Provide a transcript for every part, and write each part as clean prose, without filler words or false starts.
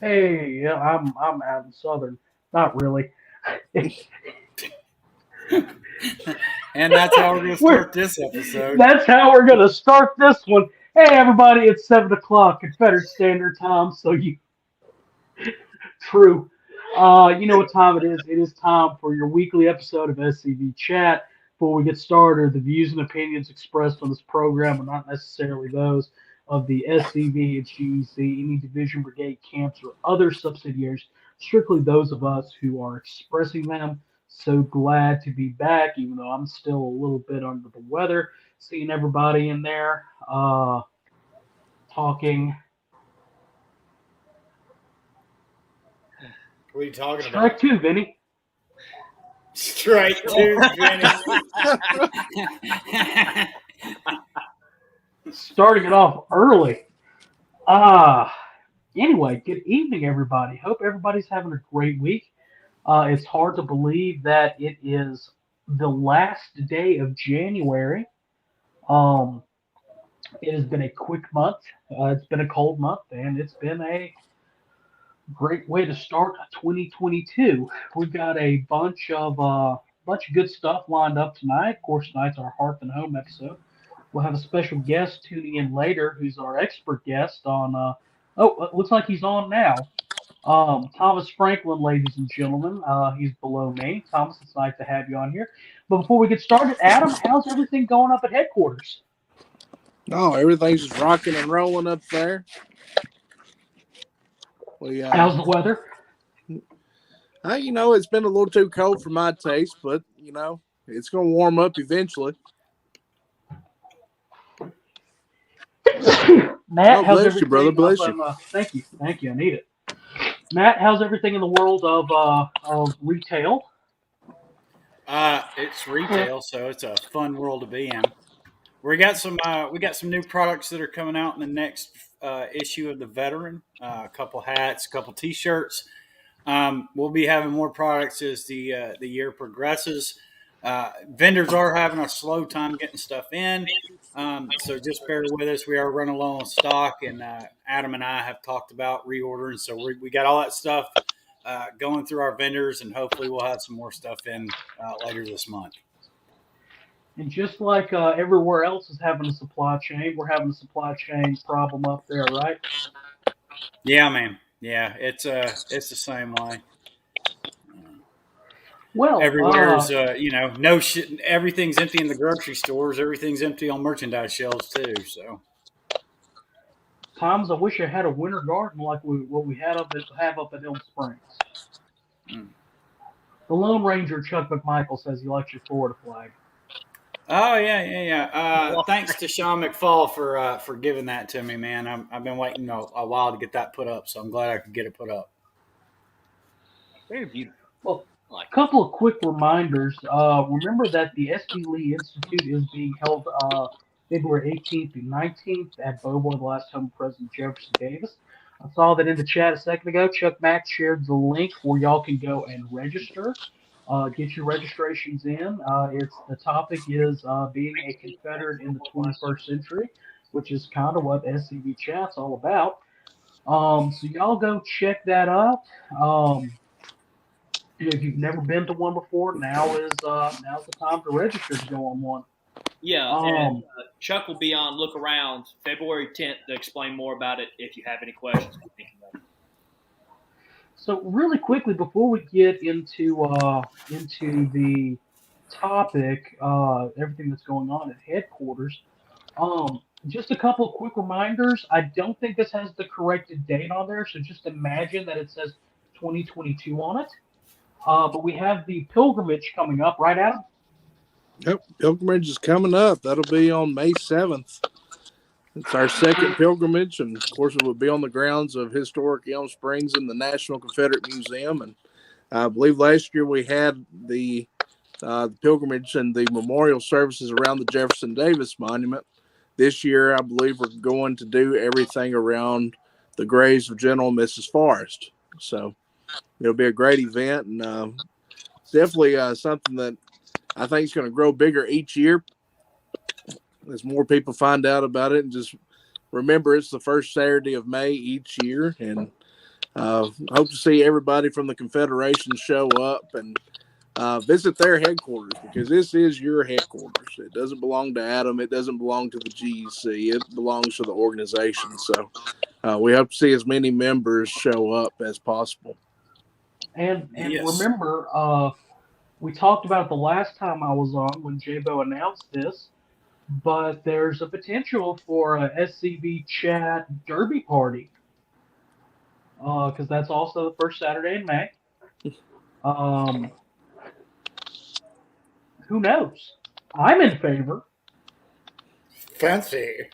Hey, yeah, I'm out in Southern. Not really. And that's how we're going to We're start this episode. That's how we're gonna start this one. Hey, everybody! It's 7 o'clock Confederate Standard Time. So you true. You know what time it is? It is time for your weekly episode of SCV Chat. Before we get started, the views and opinions expressed on this program are not necessarily those of the SCV, its GEC, any division, brigade, camps, or other subsidiaries. Strictly those of us who are expressing them. So glad to be back, even though I'm still a little bit under the weather. Seeing everybody in there, talking. What are you talking Strike about? two, Vinny. Strike two, Vinny. Starting it off early. Anyway, good evening, everybody. Hope everybody's having a great week. It's hard to believe that it is the last day of January. Um, it has been a quick month. It's been a cold month, and it's been a great way to start 2022. We've got a bunch of good stuff lined up tonight. Of course, tonight's our Hearth and Home episode. We'll have a special guest tuning in later, who's our expert guest on. Oh, it looks like he's on now. Thomas Franklin, ladies and gentlemen. He's below me. Thomas, it's nice to have you on here. But before we get started, Adam, how's everything going up at headquarters? No, everything's just rocking and rolling up there. How's the weather? It's been a little too cold for my taste, but it's going to warm up eventually. Matt, how's everything? You, brother. Bless you. Thank you. I need it. Matt, how's everything in the world of retail? It's retail, so it's a fun world to be in. We got some new products that are coming out in the next issue of the Veteran. A couple hats, a couple T-shirts. We'll be having more products as the year progresses. Vendors are having a slow time getting stuff in, so just bear with us. We are running low on stock, and Adam and I have talked about reordering. So we got all that stuff going through our vendors, and hopefully we'll have some more stuff in later this month. And just like everywhere else is having a supply chain, we're having a supply chain problem up there, right? Yeah, man. Yeah, it's the same way. Well, everywhere's no shit. Everything's empty in the grocery stores. Everything's empty on merchandise shelves too. So, Times I wish I had a winter garden like what we have up at Elm Springs. The Lone Ranger Chuck McMichael says he likes your Florida flag. Oh yeah. Thanks to Sean McFall for giving that to me, man. I've been waiting a while to get that put up, so I'm glad I could get it put up. Very beautiful. Well, a couple of quick reminders. Remember that the S.B. Lee Institute is being held February 18th through 19th at Beaubois, the last home of President Jefferson Davis. I saw that in the chat a second ago. Chuck Mack shared the link where y'all can go and register. Get your registrations in. The topic is being a Confederate in the 21st century, which is kind of what SCV Chat's all about. So y'all go check that out. If you've never been to one before, now's the time to register to go on one. Yeah, and Chuck will be on Look Around February 10th to explain more about it if you have any questions. So really quickly, before we get into the topic, everything that's going on at headquarters, just a couple of quick reminders. I don't think this has the corrected date on there, so just imagine that it says 2022 on it. But we have the pilgrimage coming up, right, Adam? Yep, pilgrimage is coming up. That'll be on May 7th. It's our second pilgrimage, and of course, it will be on the grounds of historic Elm Springs in the National Confederate Museum. And I believe last year we had the pilgrimage and the memorial services around the Jefferson Davis Monument. This year, I believe we're going to do everything around the graves of General and Mrs. Forrest. So it'll be a great event, and definitely something that I think is going to grow bigger each year as more people find out about it. And just remember, it's the first Saturday of May each year, and hope to see everybody from the Confederation show up and visit their headquarters, because this is your headquarters. It doesn't belong to Adam. It doesn't belong to the GEC. It belongs to the organization. So we hope to see as many members show up as possible. And Yes. remember, we talked about it the last time I was on when J-Bo announced this, but there's a potential for a SCV chat derby party, because that's also the first Saturday in May. Who knows? I'm in favor. Fancy.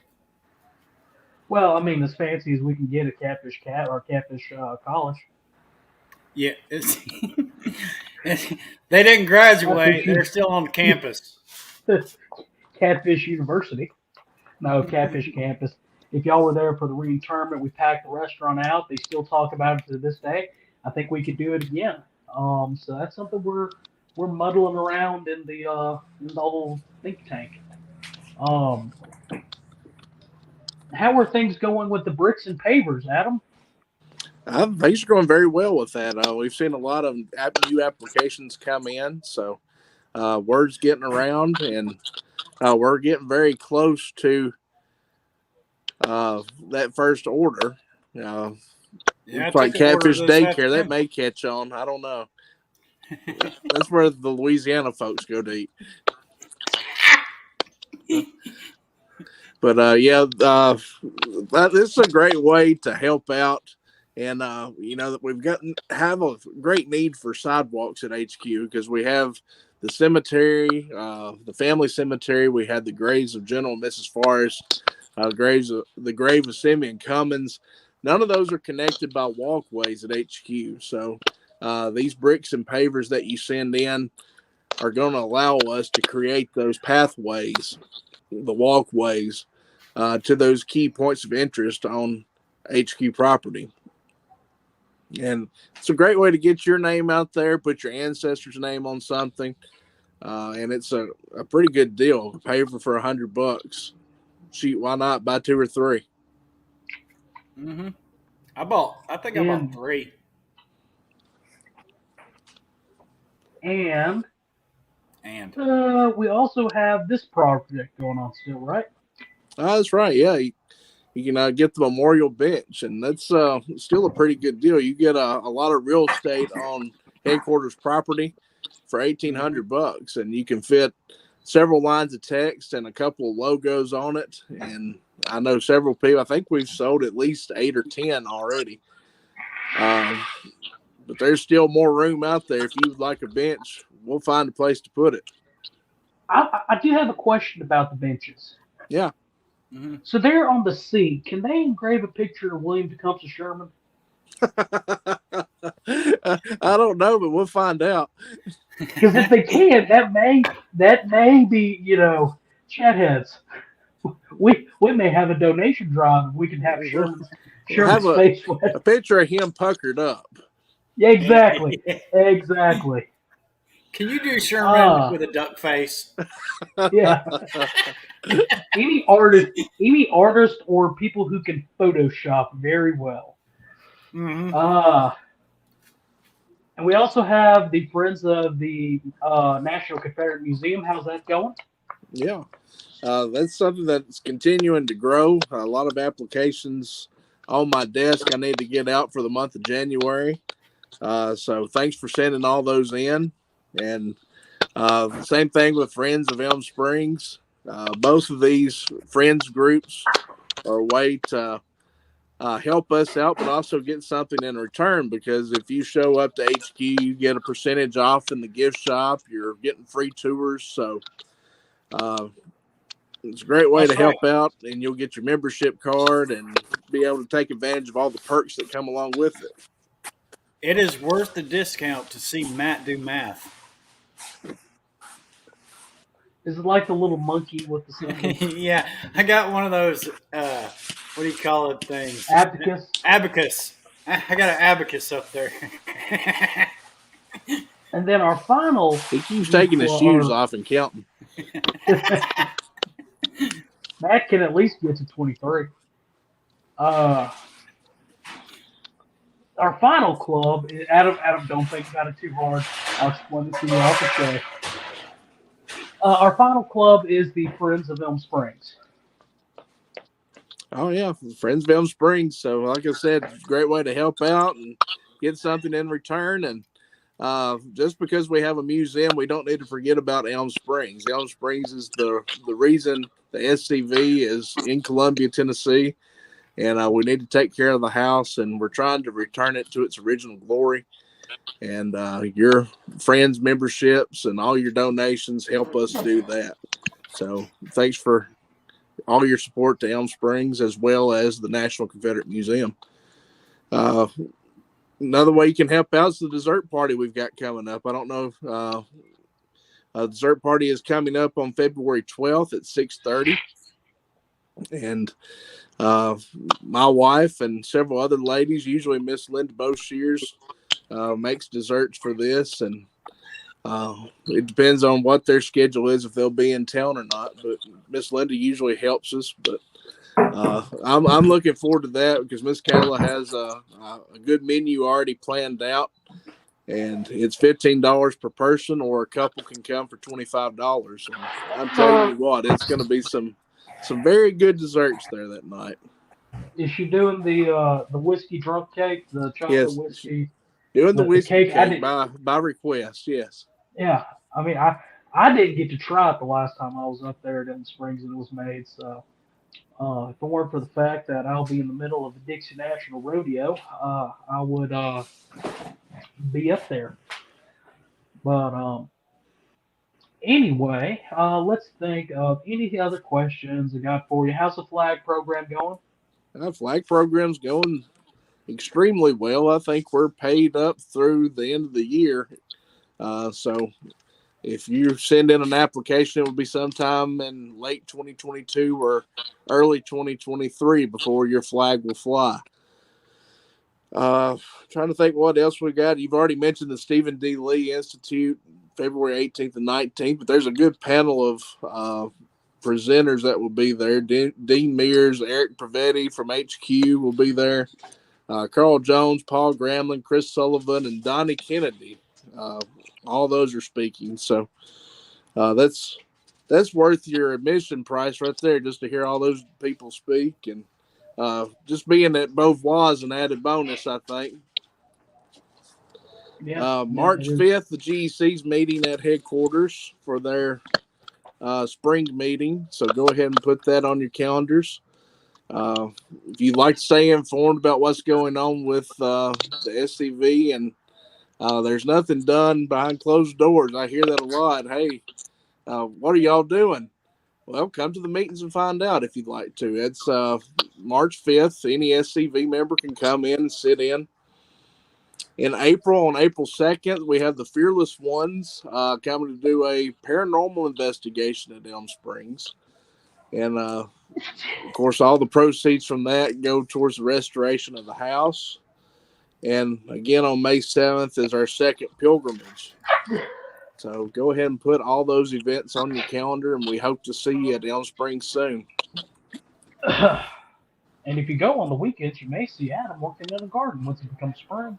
Well, I mean, as fancy as we can get at Catfish Cat or Catfish College. Yeah. They didn't graduate. Catfish, They're still on campus. Catfish University. No, Catfish Campus. If y'all were there for the reinterment, we packed the restaurant out. They still talk about it to this day. I think we could do it again. So that's something we're muddling around in the old think tank. How are things going with the bricks and pavers, Adam? Things are going very well with that. We've seen a lot of new applications come in, so word's getting around, and we're getting very close to that first order. Yeah, It's like Catfish Daycare. That may catch on. I don't know. That's where the Louisiana folks go to eat. But yeah, this is a great way to help out. And that we've have a great need for sidewalks at HQ, because we have the cemetery, the family cemetery. We had the graves of General and Mrs. Forrest, the grave of Simeon Cummins. None of those are connected by walkways at HQ. So these bricks and pavers that you send in are going to allow us to create those pathways, the walkways, to those key points of interest on HQ property. And it's a great way to get your name out there, put your ancestors' name on something, and it's a pretty good deal. Paver for $100. Shoot, why not buy 2 or 3? Mm-hmm. I bought 3. And we also have this project going on still, right? That's right. Yeah, you can get the memorial bench, and that's still a pretty good deal. You get a lot of real estate on headquarters property for $1,800, and you can fit several lines of text and a couple of logos on it. And I know several people. I think we've sold at least 8 or 10 already. But there's still more room out there. If you would like a bench, we'll find a place to put it. I do have a question about the benches. Yeah. Mm-hmm. So they're on the seat. Can they engrave a picture of William Tecumseh Sherman? I don't know, but we'll find out. Because if they can, that may be, chat heads. We may have a donation drive if we can have Sherman's face. A picture of him puckered up. Yeah, exactly. Exactly. Can you do Sherman with a duck face? Yeah. Any artist or people who can Photoshop very well. Mm-hmm. And we also have the Friends of the National Confederate Museum. How's that going? Yeah. That's something that's continuing to grow. A lot of applications on my desk I need to get out for the month of January. So thanks for sending all those in. And same thing with Friends of Elm Springs. Both of these friends groups are a way to help us out, but also get something in return, because if you show up to HQ, you get a percentage off in the gift shop. You're getting free tours. So It's a great way That's to help right. out, and you'll get your membership card and be able to take advantage of all the perks that come along with it. It is worth the discount to see Matt do math. Is it like the little monkey with the symbol? Yeah, I got one of those. What do you call it? Things. Abacus. Abacus. I got an abacus up there. And then our final He keeps taking his shoes off and counting. Matt can at least get to 23. Uh, our final club, Adam, don't think about it too hard. I'll explain it to you off the show. Our final club is the Friends of Elm Springs. Oh, yeah, Friends of Elm Springs. So, like I said, great way to help out and get something in return. And just because we have a museum, we don't need to forget about Elm Springs. Elm Springs is the reason the SCV is in Columbia, Tennessee. And we need to take care of the house, and we're trying to return it to its original glory. And your friends' memberships and all your donations help us do that. So thanks for all your support to Elm Springs as well as the National Confederate Museum. Another way you can help out is the dessert party we've got coming up. I don't know if a dessert party is coming up on February 12th at 6:30. And my wife and several other ladies, usually Miss Linda Boshears, makes desserts for this, and it depends on what their schedule is, if they'll be in town or not. But Miss Linda usually helps us. But I'm looking forward to that because Miss Kayla has a good menu already planned out, and it's $15 per person, or a couple can come for $25. And I'm telling you what, it's going to be some very good desserts there that night. Is she doing the whiskey drunk cake, the chocolate Yes, whiskey? doing the whiskey cake. cake by request. Yes. Yeah, I mean, I didn't get to try it the last time I was up there at Elm Springs and it was made. So if it weren't for the fact that I'll be in the middle of the Dixie National Rodeo, I would be up there. But anyway, let's think of any other questions I got for you. How's the flag program going? Our flag program's going extremely well. I think we're paid up through the end of the year. So if you send in an application, it will be sometime in late 2022 or early 2023 before your flag will fly. Trying to think what else we got. You've already mentioned the Stephen D. Lee Institute, February 18th and 19th, but there's a good panel of presenters that will be there. Dean Mears, Eric Pravetti from HQ will be there. Carl Jones, Paul Gramlin, Chris Sullivan, and Donnie Kennedy. All those are speaking. So that's worth your admission price right there, just to hear all those people speak. And just being at Beauvoir is an added bonus, I think. Yeah, March 5th, the GEC's meeting at headquarters for their spring meeting. So go ahead and put that on your calendars. If you'd like to stay informed about what's going on with the SCV, and there's nothing done behind closed doors. I hear that a lot. Hey, what are y'all doing? Well, come to the meetings and find out if you'd like to. It's March 5th. Any SCV member can come in and sit in. In April, on April 2nd, we have the Fearless Ones coming to do a paranormal investigation at Elm Springs. And, of course, all the proceeds from that go towards the restoration of the house. And, again, on May 7th is our second pilgrimage. So go ahead and put all those events on your calendar, and we hope to see you at Elm Springs soon. And if you go on the weekends, you may see Adam working in the garden once it becomes spring.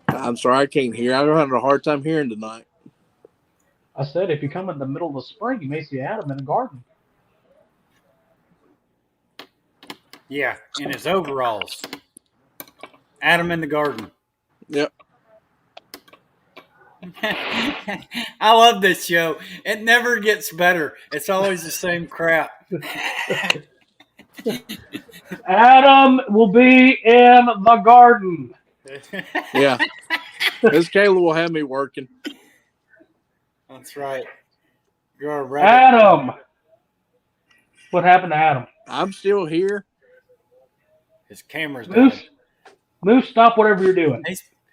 I'm sorry, I can't hear. I'm having a hard time hearing tonight. I said if you come in the middle of the spring, you may see Adam in the garden. Yeah, in his overalls. Adam in the garden. Yep. I love this show. It never gets better. It's always the same crap. Adam will be in the garden. Yeah. Miss Kayla will have me working. That's right. You're a rebel. Adam. What happened to Adam? I'm still here. His camera's died. Moose, Moose, stop whatever you're doing.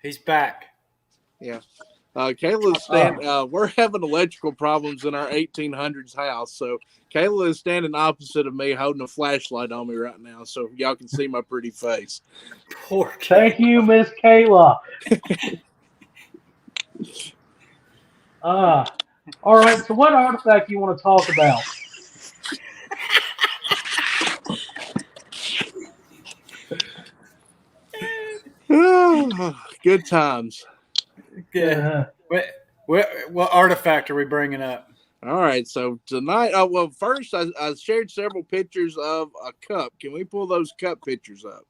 He's back. Yeah. Kayla's we're having electrical problems in our 1800s house. So Kayla is standing opposite of me holding a flashlight on me right now. So y'all can see my pretty face. Poor kid. Thank you, Miss Kayla. All right. So, what artifact you want to talk about? Good times. Yeah. What artifact are we bringing up? All right. So tonight, well, first I shared several pictures of a cup. Can we pull those cup pictures up?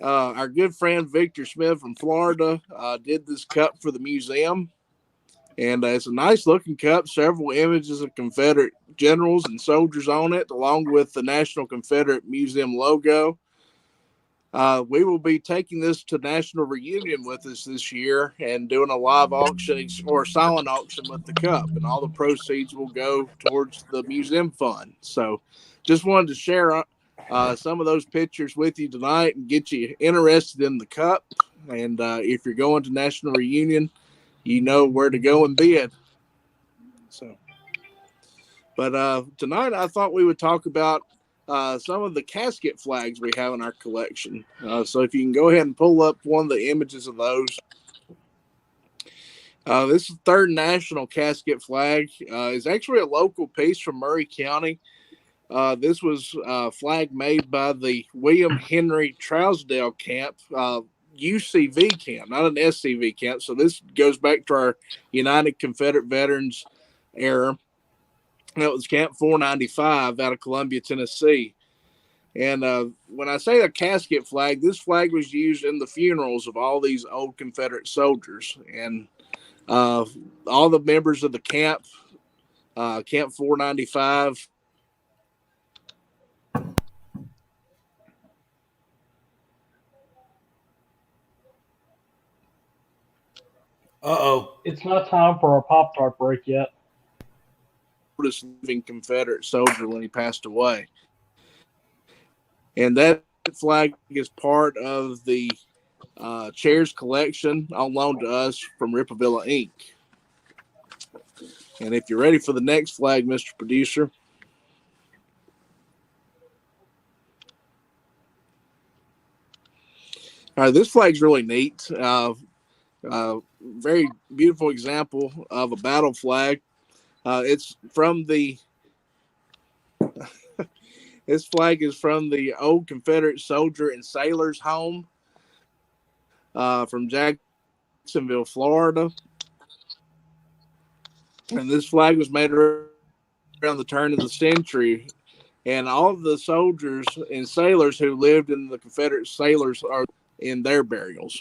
Our good friend Victor Smith from Florida did this cup for the museum. And it's a nice looking cup, several images of Confederate generals and soldiers on it, along with the National Confederate Museum logo. We will be taking this to National Reunion with us this year and doing a live auction or silent auction with the cup. And all the proceeds will go towards the museum fund. So just wanted to share some of those pictures with you tonight and get you interested in the cup. And if you're going to National Reunion, you know where to go and bid. So, but tonight I thought we would talk about some of the casket flags we have in our collection. So if you can go ahead and pull up one of the images of those. This is third national casket flag. It's actually a local piece from Murray County. This was a flag made by the William Henry Trousdale Camp, UCV camp, not an SCV camp. So this goes back to our United Confederate Veterans era. That was Camp 495 out of Columbia, Tennessee. And when I say a casket flag, this flag was used in the funerals of all these old Confederate soldiers. And all the members of the camp, Camp 495, Uh-oh. It's not time for our Pop-Tart break yet. oldest living Confederate soldier when he passed away. And that flag is part of the chairs collection on loan to us from Ripavilla Inc. And if you're ready for the next flag, Mr. Producer. All right, this flag's really neat. Very beautiful example of a battle flag. It's from the this flag is from the old Confederate soldier and sailor's home from Jacksonville, Florida. And this flag was made around the turn of the century. And all of the soldiers and sailors who lived in the Confederate sailors are in their burials.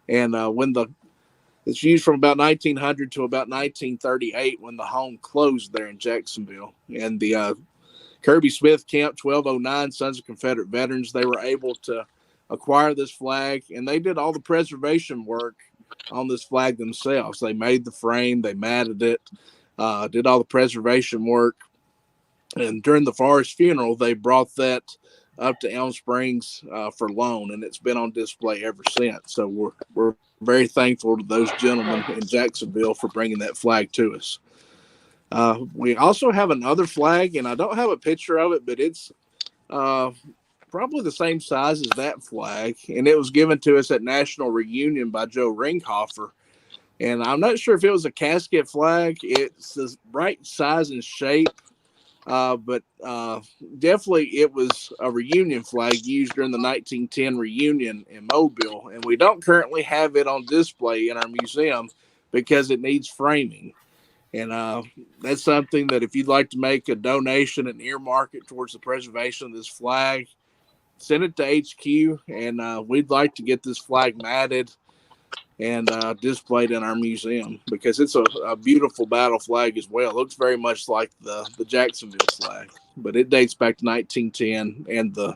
And it's used from about 1900 to about 1938 when the home closed there in Jacksonville. And the Kirby Smith Camp 1209 Sons of Confederate Veterans, they were able to acquire this flag, and they did all the preservation work on this flag themselves. They made the frame, they matted it, did all the preservation work. And during the Forrest funeral, they brought that up to Elm Springs for loan, and it's been on display ever since. So we're very thankful to those gentlemen in Jacksonville for bringing that flag to us. We also have another flag, and I don't have a picture of it, but it's probably the same size as that flag, and it was given to us at National Reunion by Joe Ringhofer. And I'm not sure if it was a casket flag. It's the right size and shape, but definitely it was a reunion flag used during the 1910 reunion in Mobile, and we don't currently have it on display in our museum because it needs framing. And that's something that if you'd like to make a donation and earmark it towards the preservation of this flag, send it to HQ, and we'd like to get this flag matted and displayed in our museum because it's a beautiful battle flag as well. It looks very much like the Jacksonville flag, but it dates back to 1910 and the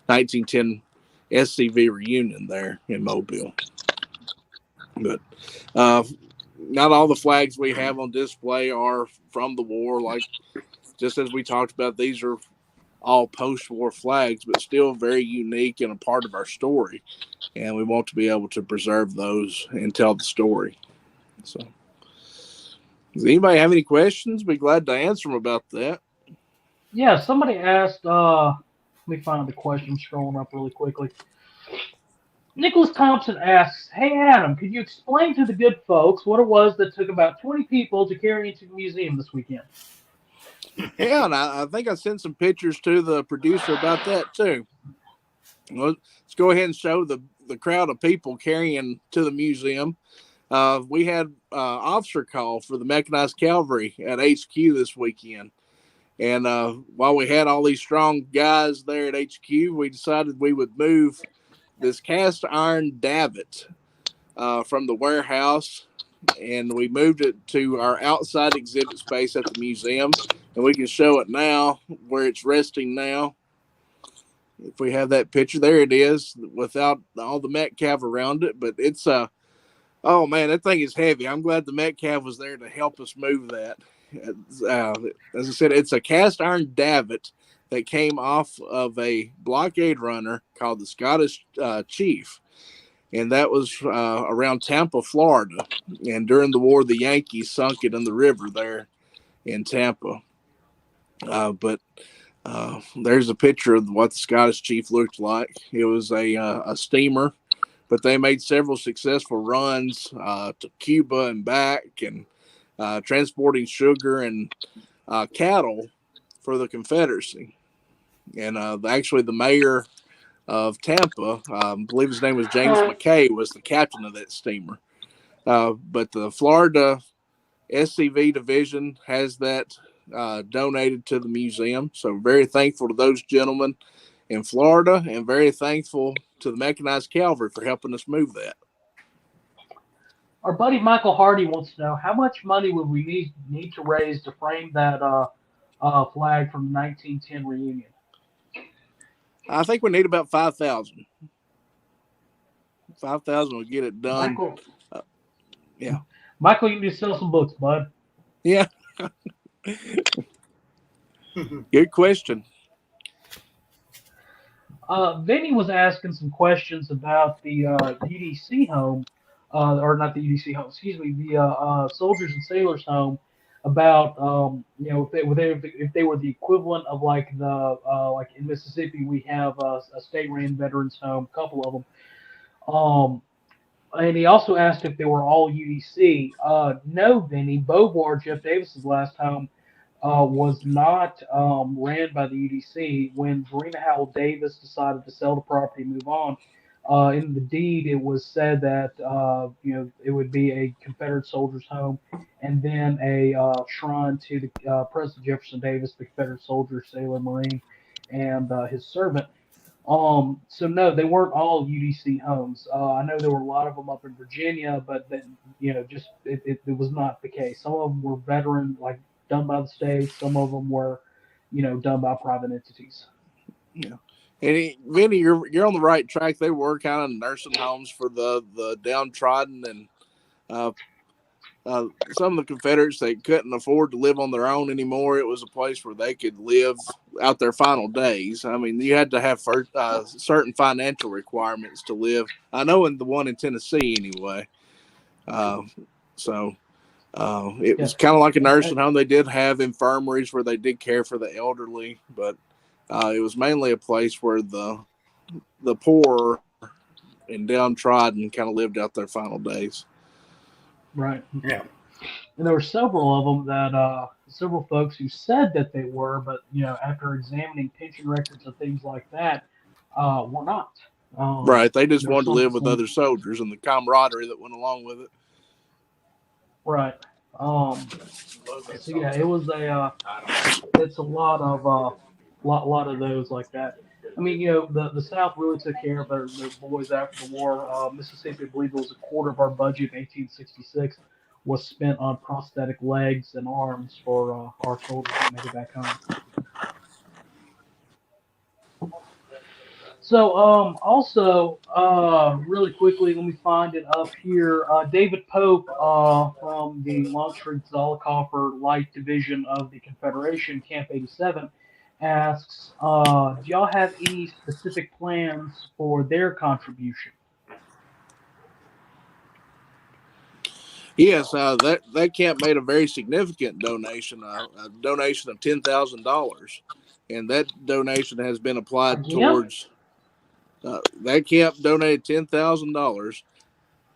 1910 SCV reunion there in Mobile. But not all the flags we have on display are from the war. Like, just as we talked about, these are all post-war flags, but still very unique and a part of our story. And we want to be able to preserve those and tell the story. So, does anybody have any questions? Be glad to answer them about that. Yeah, somebody asked. Let me find the question. I'm scrolling up really quickly. Nicholas Thompson asks, "Hey Adam, could you explain to the good folks what it was that took about 20 people to carry into the museum this weekend?" Yeah, and I think I sent some pictures to the producer about that too. Well, let's go ahead and show the crowd of people carrying to the museum. We had officer call for the mechanized cavalry at HQ this weekend. And while we had all these strong guys there at HQ, we decided we would move this cast iron davit from the warehouse, and we moved it to our outside exhibit space at the museum. And we can show it now where it's resting now. If we have that picture, there it is, without all the Metcalf around it. But it's oh man, that thing is heavy. I'm glad the Metcalf was there to help us move that. As I said, it's a cast iron davit that came off of a blockade runner called the Scottish Chief, and that was around Tampa, Florida. And during the war, the Yankees sunk it in the river there in Tampa. But there's a picture of what the Scottish Chief looked like. It was a steamer, but they made several successful runs to Cuba and back, and transporting sugar and cattle for the Confederacy. And actually, the mayor of Tampa, I believe his name was James McKay, was the captain of that steamer. But the Florida SCV division has that donated to the museum. So very thankful to those gentlemen in Florida, and very thankful to the mechanized cavalry for helping us move that. Our buddy Michael Hardy wants to know how much money would we need to raise to frame that flag from the 1910 reunion. I think we need about 5,000. 5,000 will get it done. Michael, yeah. Michael, you need to sell some books, bud. Yeah. Good question. Vinny was asking some questions about the UDC home, or not the UDC home, excuse me, the Soldiers and Sailors home. About if they were the equivalent of like in Mississippi we have a state-ran veterans home, a couple of them. And he also asked if they were all UDC. No, Vinny. Beauvoir, Jeff Davis's last home, was not ran by the UDC. When Verena Howell Davis decided to sell the property and move on, in the deed it was said that it would be a Confederate soldiers' home, and then a shrine to the President Jefferson Davis, the Confederate soldier, sailor, marine, and his servant. So no, they weren't all UDC homes. I know there were a lot of them up in Virginia, but then just it was not the case. Some of them were veteran, like done by the state. Some of them were, done by private entities. Yeah. And Vinny, you're on the right track. They were kind of nursing homes for the downtrodden, and some of the Confederates that couldn't afford to live on their own anymore. It was a place where they could live out their final days. I mean, you had to have certain financial requirements to live. I know in the one in Tennessee anyway. So it was kind of like a nursing home. They did have infirmaries where they did care for the elderly, but it was mainly a place where the poor and downtrodden kind of lived out their final days. Right. Yeah. And there were several of them that several folks who said that they were, but after examining pension records and things like that, were not. Right. They just wanted to live with other soldiers and the camaraderie that went along with it. Right. So yeah, it was it's a lot of those like that. I mean, the South really took care of their boys after the war. Mississippi, I believe it was a quarter of our budget in 1866 was spent on prosthetic legs and arms for our soldiers that made it back home. So, also, really quickly, let me find it up here. David Pope, from the Longstreet Zollicoffer Light Division of the Confederation, Camp 87, asks, do y'all have any specific plans for their contribution? Yes, that camp made a very significant donation, a donation of $10,000, and that donation has been applied Again? towards. That camp donated $10,000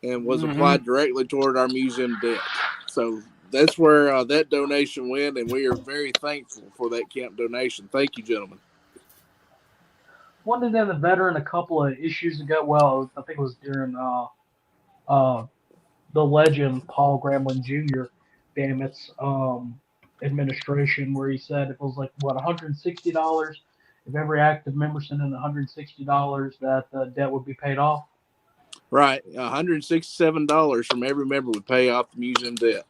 and was Mm-hmm. applied directly toward our museum debt. So that's where that donation went, and we are very thankful for that camp donation. Thank you, gentlemen. One of the veteran a couple of issues ago. Well, I think it was during uh, the legend Paul Grambling Jr. Damn its administration, where he said it was like what $160 if every active member sent in $160 that the debt would be paid off. Right, $167 from every member would pay off the museum debt.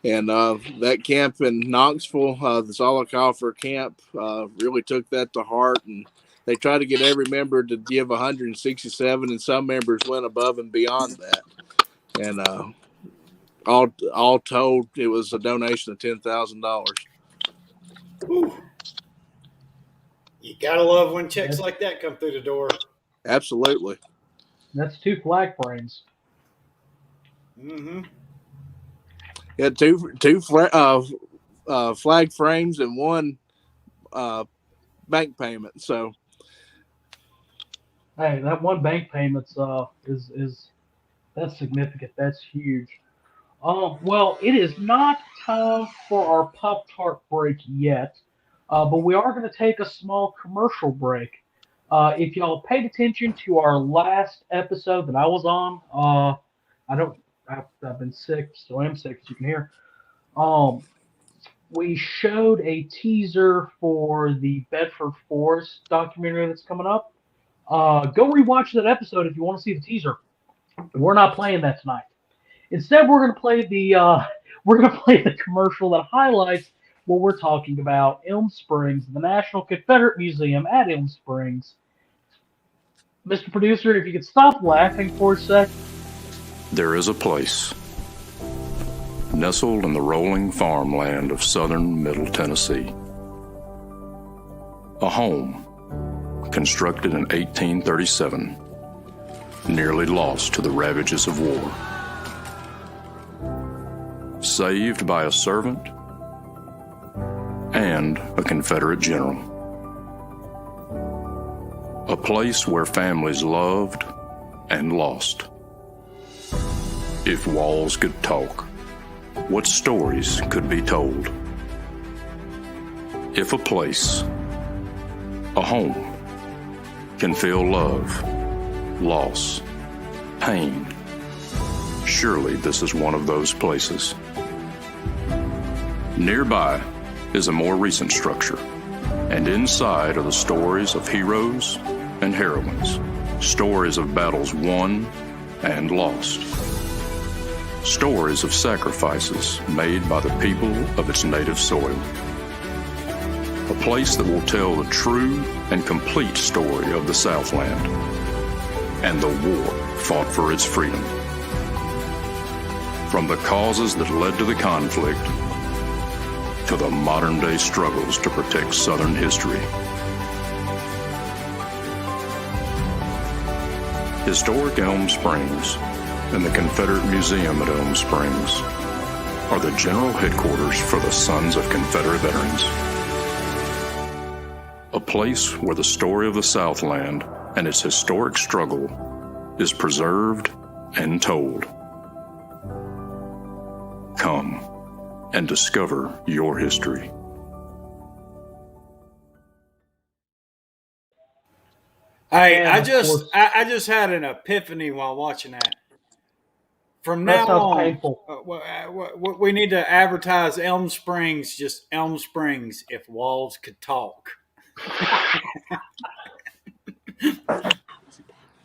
And that camp in Knoxville, the Zollicoffer camp, really took that to heart, and they tried to get every member to give 167, and some members went above and beyond that. And all told, it was a donation of $10,000. You gotta love when checks That's, like that come through the door. Absolutely. that's two flag frames. Mm-hmm. Yeah, two flag frames and one bank payment. So, Hey, that one bank payment's is that's significant. That's huge. Well, it is not time for our Pop Tart break yet, but we are going to take a small commercial break. If y'all paid attention to our last episode that I was on, I don't, I've been sick, so I am sick, as you can hear. Um, we showed a teaser for the Bedford Forest documentary that's coming up. Go rewatch that episode if you want to see the teaser. We're not playing that tonight. Instead, we're going to play the we're going to play the commercial that highlights what we're talking about: Elm Springs, the National Confederate Museum at Elm Springs. Mr. Producer, if you could stop laughing for a sec. There is a place nestled in the rolling farmland of southern Middle Tennessee. A home constructed in 1837, nearly lost to the ravages of war. Saved by a servant and a Confederate general. A place where families loved and lost. If walls could talk, what stories could be told? If a place, a home, can feel love, loss, pain, surely this is one of those places. Nearby is a more recent structure, and inside are the stories of heroes and heroines, stories of battles won and lost, stories of sacrifices made by the people of its native soil. A place that will tell the true and complete story of the Southland and the war fought for its freedom. From the causes that led to the conflict to the modern-day struggles to protect Southern history. Historic Elm Springs and the Confederate Museum at Elm Springs are the general headquarters for the Sons of Confederate Veterans. A place where the story of the Southland and its historic struggle is preserved and told. Come and discover your history. Hey, And I of just course, I just had an epiphany while watching that. From that now sounds on, painful. we need to advertise Elm Springs, just Elm Springs, if walls could talk.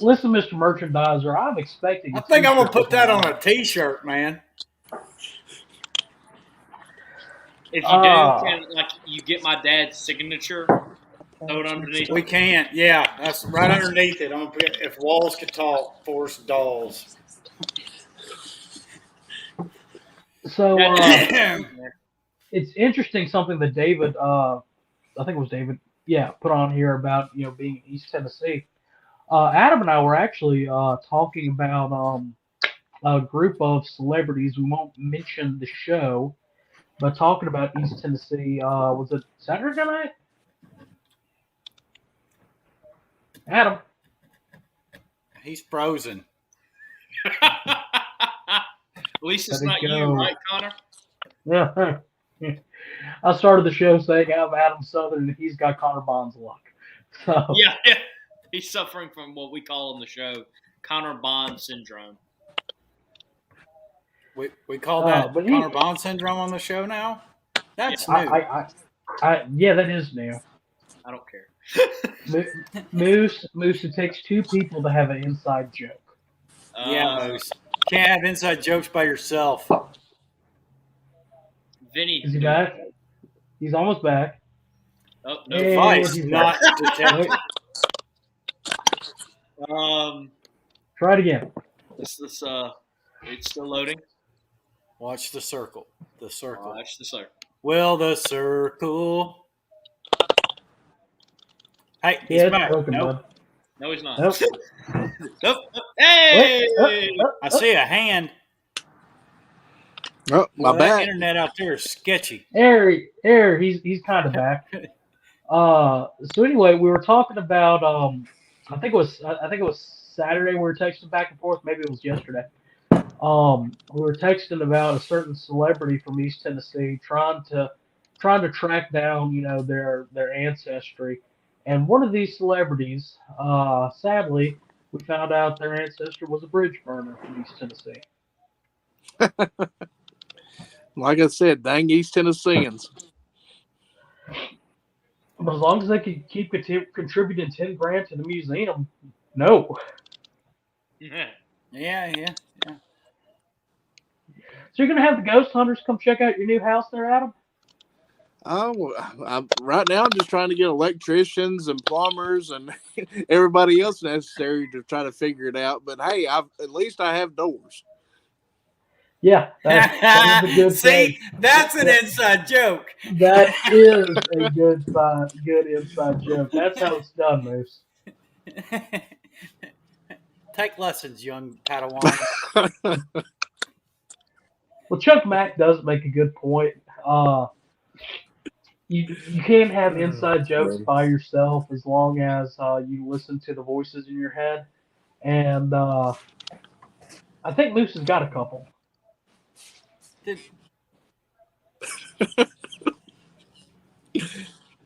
Listen, Mr. Merchandiser, I'm expecting I a think I'm gonna t-shirt put that with on a T-shirt, man. If you do, Ah, can like you get my dad's signature Throw it underneath. We can't. Yeah, that's right underneath it. I'm gonna put if walls could talk, force dolls. So Yeah. it's interesting something that David, I think it was David, yeah, put on here about being in East Tennessee. Adam and I were actually talking about a group of celebrities. We won't mention the show, but talking about East Tennessee. Was it Saturday night? Adam. He's frozen. At least it's Let it not you, go. right, Connor? Yeah. I started the show saying I'm Adam Southern and he's got Connor Bond's luck. So Yeah. He's suffering from what we call on the show Connor Bond syndrome. We call that but Connor Bond syndrome on the show now. That's new. Yeah, that is new. I don't care. Moose, it takes two people to have an inside joke. Yeah, Moose. Can't have inside jokes by yourself. Vinny. Is he back? He's almost back. Oh, no. Device not detected. Try it again. It's still loading. Watch the circle. The circle. Watch the circle. Will the circle? Hey, he's Yeah, back. broken, Nope. bud. No, he's not. Nope. Nope. Hey! I see a hand. Oh, my That bad. internet out there is sketchy. He's kind of back. So anyway, we were talking about I think it was Saturday. We were texting back and forth. Maybe it was yesterday. We were texting about a certain celebrity from East Tennessee trying to track down their ancestry, and one of these celebrities, sadly, we found out their ancestor was a bridge burner from East Tennessee. Like I said, dang East Tennesseans. But as long as they can keep contributing $10,000 to the museum, no. Yeah. So you're gonna have the ghost hunters come check out your new house there, Adam? Right now I'm just trying to get electricians and plumbers and everybody else necessary to try to figure it out. But hey, at least I have doors. Yeah, that is a good See, thing. that's an inside joke. That is a good inside joke. That's how it's done, Moose. Take lessons, young Padawan. Well, Chuck Mack does make a good point. You can't have inside jokes by yourself as long as you listen to the voices in your head. And I think Moose has got a couple.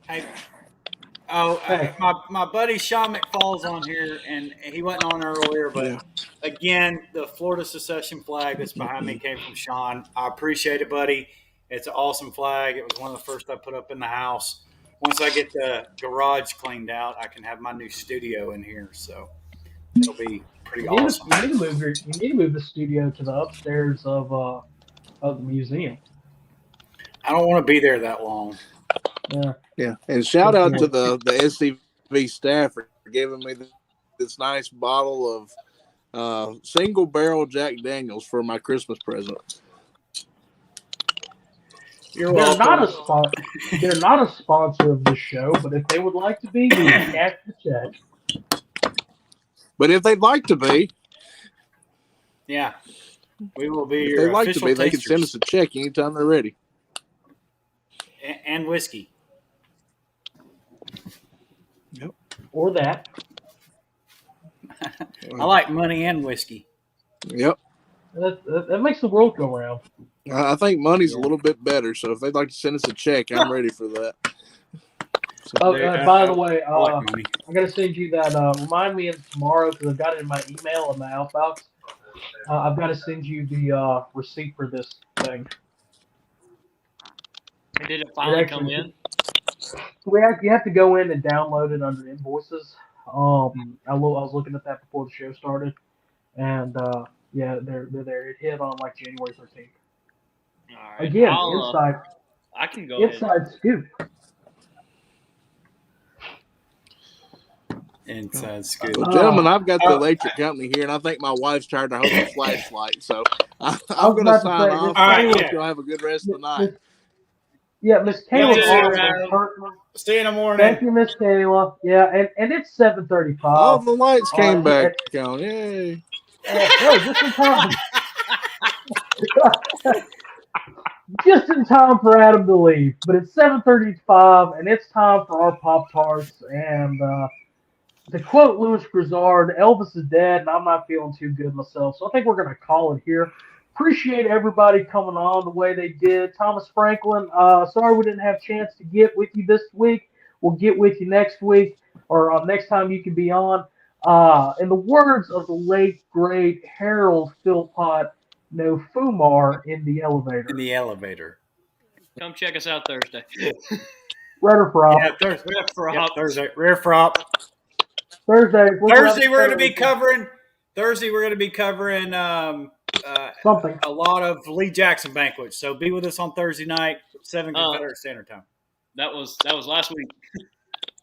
Hey, my buddy Sean McFall's on here, and he wasn't on earlier, but again, the Florida Secession flag that's behind me came from Sean. I appreciate it, buddy. It's an awesome flag. It was one of the first I put up in the house. Once I get the garage cleaned out, I can have my new studio in here, so it'll be pretty awesome. You need to move the studio to the upstairs of the museum. I don't want to be there that long. Yeah. And shout out to the SCV staff for giving me this nice bottle of single barrel Jack Daniels for my Christmas present. You're They're welcome. They're not a sponsor of this show, but if they would like to be, we can cash the check. But if they'd like to be, yeah, we will be. If your they'd like to official be, they can tasters. send us a check anytime they're ready. And whiskey. Yep. Or that. I like money and whiskey. Yep. That makes the world go round. I think money's a little bit better, so if they'd like to send us a check, I'm ready for that. So, by the way, I like money. I'm going to send you that. Remind me of tomorrow because I've got it in my email and my outbox. I've got to send you the receipt for this thing. Did it finally come in? You have to go in and download it under invoices. I was looking at that before the show started, and they're there. It hit on like January 13th. All right. Again, I can go inside scoop. And so it's good. Well, gentlemen, I've got the electric company here, and I think my wife's trying to hold the flashlight. So I'm going to sign off. I hope you'll have a good rest of the night. Miss Kayla. See you in the morning. Thank you, Miss Kayla. Yeah, and it's 7:35. Oh, the lights came back on. Yay. Just in time. Just in time for Adam to leave. But it's 7:35, and it's time for our Pop-Tarts. And to quote Louis Grizzard, Elvis is dead, and I'm not feeling too good myself. So I think we're going to call it here. Appreciate everybody coming on the way they did. Thomas Franklin, sorry we didn't have a chance to get with you this week. We'll get with you next week, or next time you can be on. In the words of the late, great Harold Philpott, no Fumar in the elevator. In the elevator. Come check us out Thursday. Rare Frop. Yeah, Thursday. Rare Frop. Thursday we're going to be covering. Something. A lot of Lee Jackson banquets. So be with us on Thursday night, 7 Confederate Standard Time. That was last week.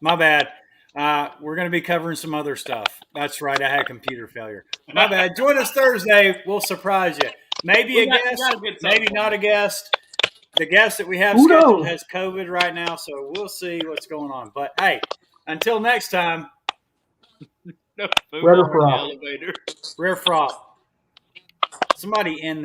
My bad. We're going to be covering some other stuff. That's right. I had computer failure. My bad. Join us Thursday. We'll surprise you. Maybe a guest, maybe not a guest. The guest that we have scheduled has COVID right now, so we'll see what's going on. But hey, until next time. Rare Frop. Rare Frop. Somebody in